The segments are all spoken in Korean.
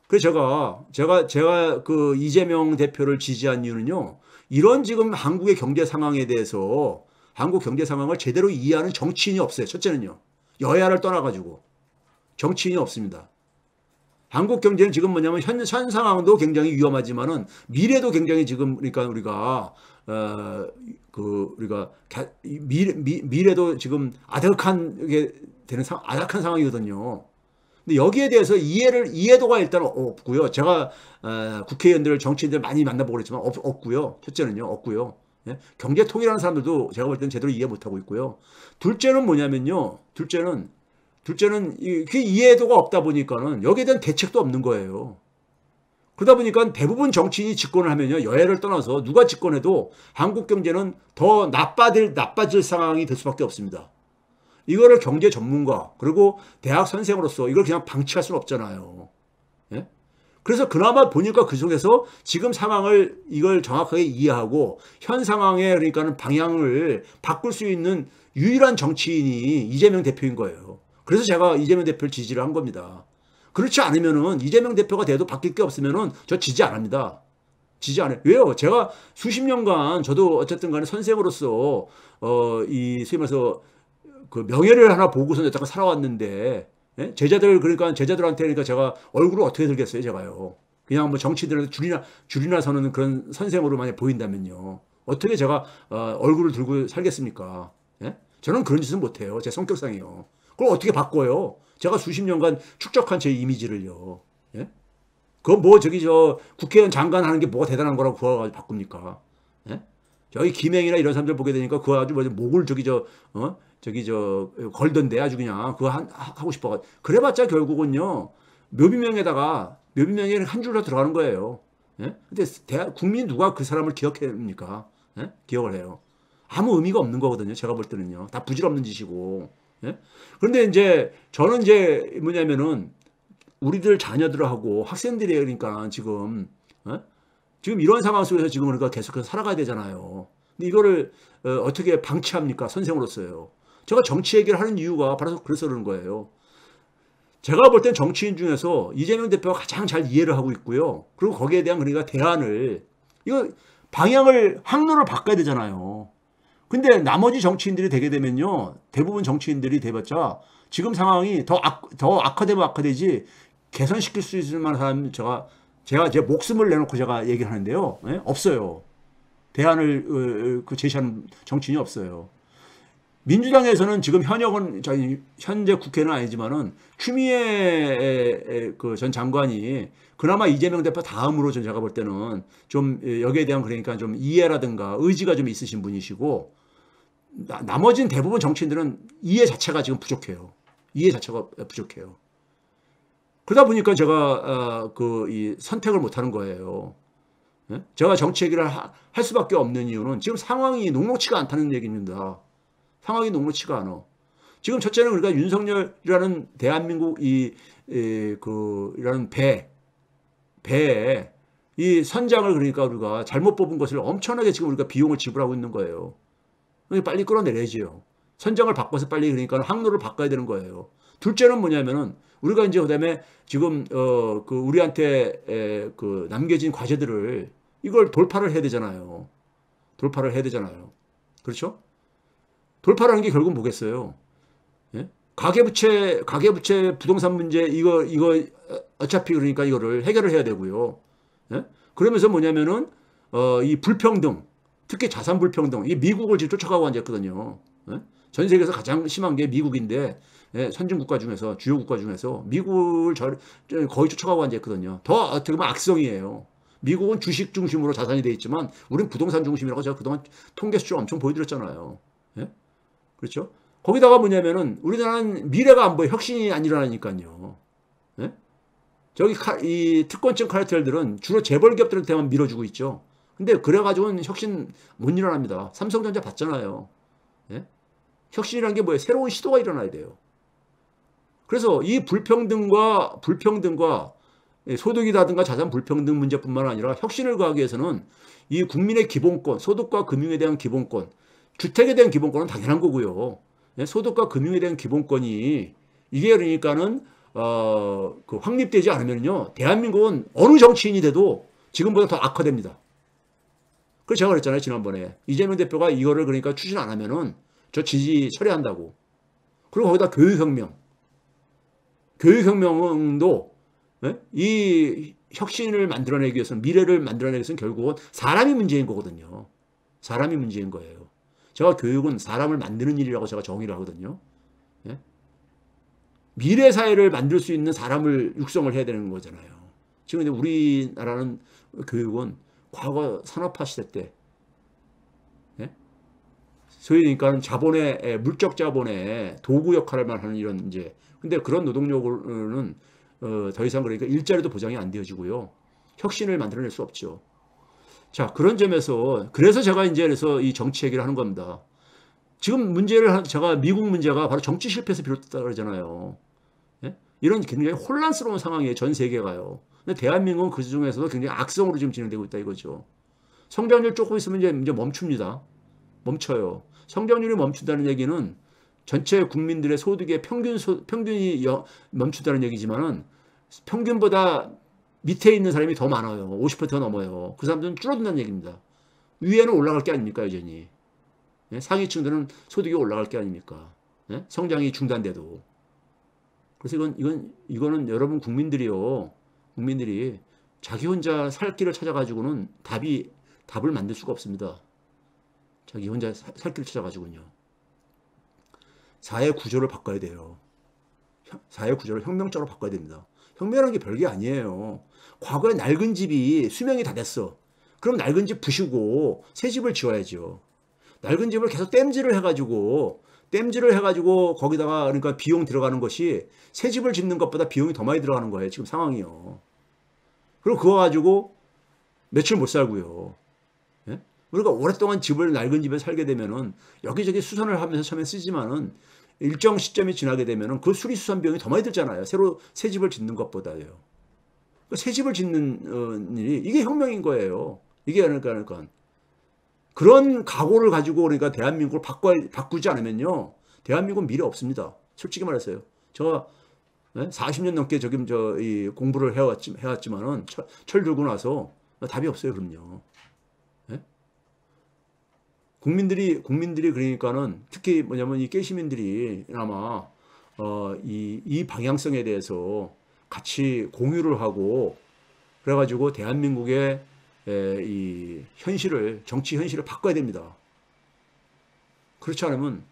그래서 제가 그 이재명 대표를 지지한 이유는요. 이런 지금 한국의 경제 상황에 대해서 한국 경제 상황을 제대로 이해하는 정치인이 없어요. 첫째는요. 여야를 떠나가지고 정치인이 없습니다. 한국 경제는 지금 뭐냐면 현 상황도 굉장히 위험하지만은 미래도 굉장히 지금 그러니까 우리가 우리가 미래도 지금 아득하게 되는 아득한 상황이거든요. 근데 여기에 대해서 이해도가 일단 없고요. 제가 국회의원들 정치인들 많이 만나보고 그랬지만 없고요. 첫째는요. 없고요. 예? 경제 통일하는 사람들도 제가 볼 때는 제대로 이해 못하고 있고요. 둘째는 뭐냐면요. 둘째는 그 이해도가 없다 보니까는 여기에 대한 대책도 없는 거예요. 그러다 보니까 대부분 정치인이 집권을 하면요. 여야를 떠나서 누가 집권해도 한국 경제는 더 나빠질 상황이 될 수밖에 없습니다. 이거를 경제 전문가 그리고 대학 선생으로서 이걸 그냥 방치할 수는 없잖아요. 예? 그래서 그나마 보니까 그 속에서 지금 상황을 이걸 정확하게 이해하고 현 상황에 그러니까는 방향을 바꿀 수 있는 유일한 정치인이 이재명 대표인 거예요. 그래서 제가 이재명 대표를 지지를 한 겁니다. 그렇지 않으면은 이재명 대표가 돼도 바뀔 게 없으면은 저 지지 안 합니다. 지지 안 해요. 왜요? 제가 수십 년간 저도 어쨌든 간에 선생으로서 소위 말해서 그 명예를 하나 보고서 여태까 살아왔는데 예? 제자들한테 그러니까 제가 얼굴을 어떻게 들겠어요, 제가요. 그냥 뭐 정치들한테 줄이나 서는 그런 선생으로 만약 보인다면요. 어떻게 제가 얼굴을 들고 살겠습니까? 예? 저는 그런 짓은 못해요. 제 성격상이요. 그걸 어떻게 바꿔요? 제가 수십 년간 축적한 제 이미지를요. 예? 그거 뭐 국회의원 장관 하는 게 뭐가 대단한 거라고 그거 가지고 바꿉니까? 예? 저기 김행이나 이런 사람들 보게 되니까 그거 아주 목을 걸던데 아주 그냥 그거 하고 싶어. 그래봤자 결국은요. 묘비명에는 한 줄로 들어가는 거예요. 예? 근데 국민 누가 그 사람을 기억합니까? 예? 기억을 해요. 아무 의미가 없는 거거든요. 제가 볼 때는요. 다 부질없는 짓이고. 예? 그런데 이제 저는 이제 뭐냐면은 우리들 자녀들하고 학생들이 그러니까 지금 지금 이런 상황 속에서 지금 그러니까 계속해서 살아가야 되잖아요. 근데 이거를 어떻게 방치합니까? 선생으로서요. 제가 정치 얘기를 하는 이유가 바로 그래서 그러는 거예요. 제가 볼 땐 정치인 중에서 이재명 대표가 가장 잘 이해를 하고 있고요. 그리고 거기에 대한 그러니까 대안을 이거 방향을 항로를 바꿔야 되잖아요. 근데 나머지 정치인들이 되게 되면요. 대부분 정치인들이 돼봤자 지금 상황이 더 악화되면 악화되지 개선시킬 수 있을 만한 사람 제가 제 목숨을 내놓고 제가 얘기를 하는데요. 예? 없어요. 대안을 제시하는 정치인이 없어요. 민주당에서는 지금 현재 국회는 아니지만은 추미애 그 전 장관이 그나마 이재명 대표 다음으로 제가 볼 때는 좀 여기에 대한 그러니까 좀 이해라든가 의지가 좀 있으신 분이시고 나머지는 대부분 정치인들은 이해 자체가 지금 부족해요. 이해 자체가 부족해요. 그러다 보니까 제가 이 선택을 못 하는 거예요. 예? 제가 정치 얘기를 할 수밖에 없는 이유는 지금 상황이 녹록치가 않다는 얘기입니다. 상황이 녹록치가 않아. 지금 첫째는 우리가 윤석열이라는 대한민국 이라는 배에 이 선장을 그러니까 우리가 잘못 뽑은 것을 엄청나게 지금 우리가 비용을 지불하고 있는 거예요. 빨리 끌어내려야지요. 선장을 바꿔서 빨리 그러니까 항로를 바꿔야 되는 거예요. 둘째는 뭐냐면은 우리가 이제 그다음에 지금 우리한테 남겨진 과제들을 이걸 돌파를 해야 되잖아요. 돌파를 해야 되잖아요. 그렇죠? 돌파라는 게 결국 뭐겠어요? 예? 가계부채 부동산 문제 이거 어차피 그러니까 이거를 해결을 해야 되고요. 예? 그러면서 뭐냐면은 이 불평등, 특히 자산 불평등, 이 미국을 지금 쫓아가고 앉았거든요. 예? 전 세계에서 가장 심한 게 미국인데 예, 선진국가 중에서 주요 국가 중에서 미국을 거의 쫓아가고 앉았거든요. 더 어떻게 보면 악성이에요. 미국은 주식 중심으로 자산이 돼 있지만 우리는 부동산 중심이라고 제가 그동안 통계 수치 엄청 보여드렸잖아요. 예? 그렇죠? 거기다가 뭐냐면은 우리나라는 미래가 안 보여. 혁신이 안 일어나니까요. 예? 저기 이 특권층 카르텔들은 주로 재벌 기업들한테만 밀어주고 있죠. 근데 그래가지고는 혁신 못 일어납니다. 삼성전자 봤잖아요. 예? 혁신이라는 게 뭐예요? 새로운 시도가 일어나야 돼요. 그래서 이 불평등과 소득이라든가 자산 불평등 문제뿐만 아니라 혁신을 가하기 위해서는 이 국민의 기본권, 소득과 금융에 대한 기본권, 주택에 대한 기본권은 당연한 거고요. 소득과 금융에 대한 기본권이 이게 그러니까는 그 확립되지 않으면요, 대한민국은 어느 정치인이 돼도 지금보다 더 악화됩니다. 그래서 제가 그랬잖아요, 지난번에. 이재명 대표가 이거를 그러니까 추진 안 하면은 저 지지 철회한다고. 그리고 거기다 교육혁명도, 예? 이 혁신을 만들어내기 위해서는, 미래를 만들어내기 위해서는 결국은 사람이 문제인 거거든요. 사람이 문제인 거예요. 제가 교육은 사람을 만드는 일이라고 제가 정의를 하거든요. 예? 미래 사회를 만들 수 있는 사람을 육성을 해야 되는 거잖아요. 지금 근데 우리나라는 교육은 과거 산업화 시대 때, 예? 소위 그러니까 자본의, 물적 자본의 도구 역할만 하는 이런 이제, 근데 그런 노동력은 더 이상 그러니까 일자리도 보장이 안 되어지고요. 혁신을 만들어낼 수 없죠. 자, 그런 점에서 그래서 제가 이제 그래서 이 정치 얘기를 하는 겁니다. 지금 문제를 제가 미국 문제가 바로 정치 실패에서 비롯됐다 그러잖아요. 예? 이런 굉장히 혼란스러운 상황이에요. 전 세계가요. 근데 대한민국은 그 중에서도 굉장히 악성으로 지금 진행되고 있다 이거죠. 성장률 조금 있으면 이제 멈춥니다. 멈춰요. 성장률이 멈춘다는 얘기는 전체 국민들의 소득의 평균이 멈춘다는 얘기지만은 평균보다 밑에 있는 사람이 더 많아요. 50% 넘어요. 그 사람들은 줄어든다는 얘기입니다. 위에는 올라갈 게 아닙니까, 여전히. 예? 상위층들은 소득이 올라갈 게 아닙니까? 예? 성장이 중단돼도. 그래서 이거는 여러분 국민들이 자기 혼자 살 길을 찾아가지고는 답을 만들 수가 없습니다. 자기 혼자 살 길을 찾아가지고는요. 사회 구조를 바꿔야 돼요. 사회 구조를 혁명적으로 바꿔야 됩니다. 혁명이라는 게 별게 아니에요. 과거에 낡은 집이 수명이 다 됐어. 그럼 낡은 집 부시고 새 집을 지어야죠. 낡은 집을 계속 땜질을 해가지고 거기다가 그러니까 비용 들어가는 것이 새 집을 짓는 것보다 비용이 더 많이 들어가는 거예요. 지금 상황이요. 그리고 그거 가지고 며칠 못 살고요. 예? 우리가 오랫동안 낡은 집에 살게 되면은 여기저기 수선을 하면서 처음에 쓰지만은 일정 시점이 지나게 되면은 그 수리수선 비용이 더 많이 들잖아요. 새로 새 집을 짓는 것보다요. 새 집을 짓는 일이 이게 혁명인 거예요. 이게 그러니까 그런 각오를 가지고 그러니까 대한민국을 바꾸지 않으면요, 대한민국은 미래 없습니다. 솔직히 말해서요. 제가 40년 넘게 이 공부를 해왔지만은 철 들고 나서 답이 없어요. 그럼요. 예? 국민들이 그러니까는 특히 뭐냐면 이 깨시민들이 아마 이 방향성에 대해서 같이 공유를 하고 그래가지고 대한민국의 이 정치 현실을 바꿔야 됩니다. 그렇지 않으면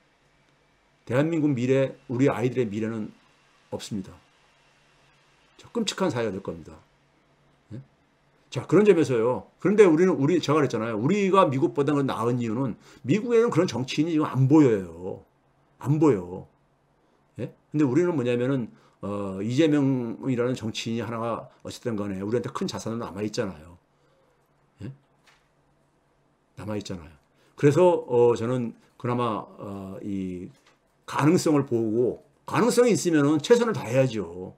대한민국 미래, 우리 아이들의 미래는 없습니다. 끔찍한 사회가 될 겁니다. 네? 자, 그런 점에서요. 그런데 제가 그랬잖아요. 우리가 미국보다 나은 이유는 미국에는 그런 정치인이 지금 안 보여요. 안 보여. 예? 근데 우리는 뭐냐면은, 이재명이라는 정치인이 하나가 어쨌든 간에 우리한테 큰 자산은 남아있잖아요. 예? 남아있잖아요. 그래서, 저는 그나마, 이 가능성을 보고, 가능성이 있으면은 최선을 다해야죠.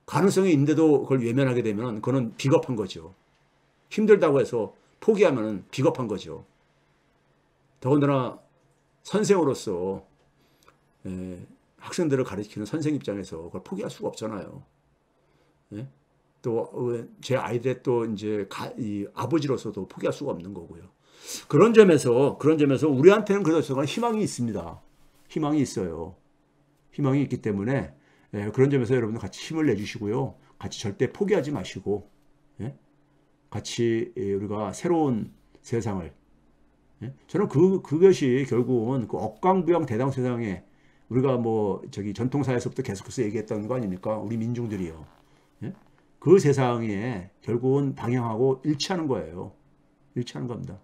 가능성이 있는데도 그걸 외면하게 되면 그거는 비겁한 거죠. 힘들다고 해서 포기하면 비겁한 거죠. 더군다나 선생으로서 학생들을 가르치는 선생 입장에서 그걸 포기할 수가 없잖아요. 예? 또 제 아이들의 또 이제 이 아버지로서도 포기할 수가 없는 거고요. 그런 점에서 우리한테는 그래도 희망이 있습니다. 희망이 있어요. 희망이 있기 때문에 그런 점에서 여러분들 같이 힘을 내주시고요. 같이 절대 포기하지 마시고 같이 우리가 새로운 세상을 저는 그것이 결국은 그 억강부양 대당 세상에 우리가 뭐 전통사회에서부터 계속해서 얘기했던 거 아닙니까? 우리 민중들이요. 그 세상에 결국은 방향하고 일치하는 거예요. 일치하는 겁니다.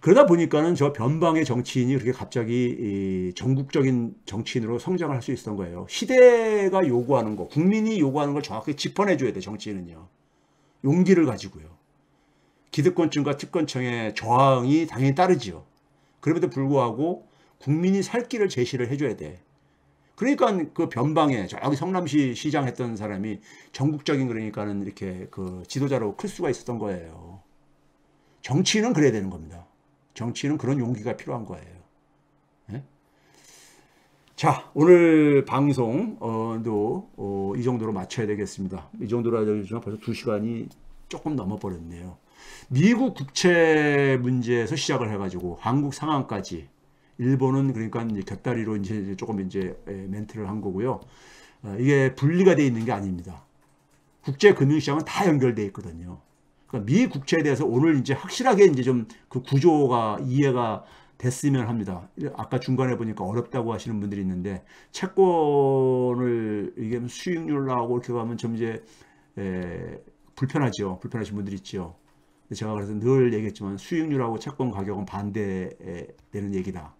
그러다 보니까는 저 변방의 정치인이 그렇게 갑자기 전국적인 정치인으로 성장을 할 수 있었던 거예요. 시대가 요구하는 거, 국민이 요구하는 걸 정확하게 짚어내줘야 돼, 정치인은요. 용기를 가지고요. 기득권층과 특권층의 저항이 당연히 따르지요. 그럼에도 불구하고 국민이 살 길을 제시를 해줘야 돼. 그러니까 그 변방에 저기 성남시 시장 했던 사람이 전국적인 그러니까는 이렇게 그 지도자로 클 수가 있었던 거예요. 정치인은 그래야 되는 겁니다. 정치인은 그런 용기가 필요한 거예요. 네? 자, 오늘 방송도 이 정도로 마쳐야 되겠습니다. 이 정도로 하려면 벌써 2시간이 조금 넘어버렸네요. 미국 국채 문제에서 시작을 해가지고 한국 상황까지, 일본은 그러니까 이제 곁다리로 이제 조금 이제 멘트를 한 거고요. 이게 분리가 되어 있는 게 아닙니다. 국제 금융시장은 다 연결되어 있거든요. 그러니까 미 국채에 대해서 오늘 이제 확실하게 이제 좀 그 구조가 이해가 됐으면 합니다. 아까 중간에 보니까 어렵다고 하시는 분들이 있는데, 채권을 이게 수익률 나오고 이렇게 가면 좀 이제 불편하죠. 불편하신 분들이 있죠. 제가 그래서 늘 얘기했지만 수익률하고 채권 가격은 반대되는 얘기다.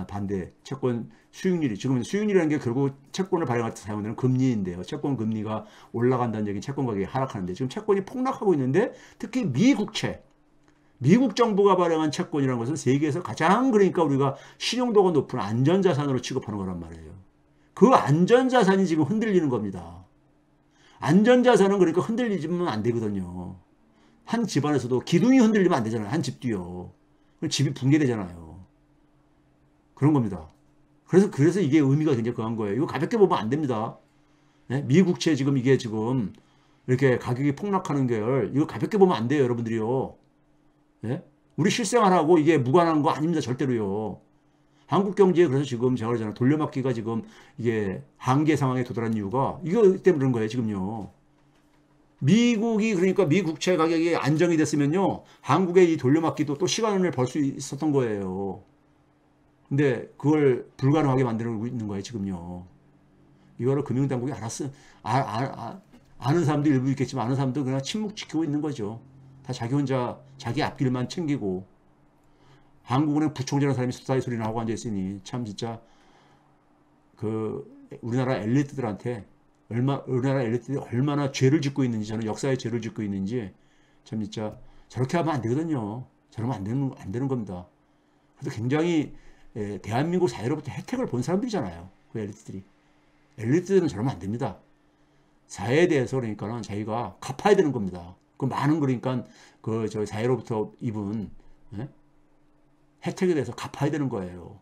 반대. 채권 수익률이, 지금 수익률이라는 게 결국 채권을 발행할 때 사용되는 금리인데요. 채권 금리가 올라간다는 얘기는 채권 가격이 하락하는데, 지금 채권이 폭락하고 있는데, 특히 미국채, 미국 정부가 발행한 채권이라는 것은 세계에서 가장, 그러니까 우리가 신용도가 높은 안전자산으로 취급하는 거란 말이에요. 그 안전자산이 지금 흔들리는 겁니다. 안전자산은 그러니까 흔들리지면 안 되거든요. 한 집안에서도 기둥이 흔들리면 안 되잖아요. 한 집도요. 집이 붕괴되잖아요. 그런 겁니다. 그래서 이게 의미가 굉장히 강한 거예요. 이거 가볍게 보면 안 됩니다. 네? 미국채 지금 이게 지금 이렇게 가격이 폭락하는 걸 이거 가볍게 보면 안 돼요, 여러분들이요. 네? 우리 실생활하고 이게 무관한 거 아닙니다, 절대로요. 한국 경제에 그래서 지금 제가 그러잖아요. 돌려막기가 지금 이게 한계 상황에 도달한 이유가 이거 때문에 그런 거예요, 지금요. 미국이, 그러니까 미국채 가격이 안정이 됐으면요, 한국의 이 돌려막기도 또 시간을 벌 수 있었던 거예요. 근데 그걸 불가능하게 만들고 있는 거예요, 지금요. 이거를 금융당국이 아는 사람도 일부 있겠지만, 아는 사람도 그냥 침묵 지키고 있는 거죠. 다 자기 혼자 자기 앞길만 챙기고. 한국은행 부총재라는 사람이 수사의 소리나 하고 앉아있으니 참 진짜 우리나라 엘리트들한테 우리나라 엘리트들이 얼마나 죄를 짓고 있는지, 저는 역사에 죄를 짓고 있는지 참 진짜 저렇게 하면 안 되거든요. 저러면 안 되는 겁니다. 그래서 굉장히 대한민국 사회로부터 혜택을 본 사람들이잖아요. 그 엘리트들은 저러면 안 됩니다. 사회에 대해서 그러니까는 자기가 갚아야 되는 겁니다. 그 많은, 그러니까 저 사회로부터 입은 혜택에 대해서 갚아야 되는 거예요.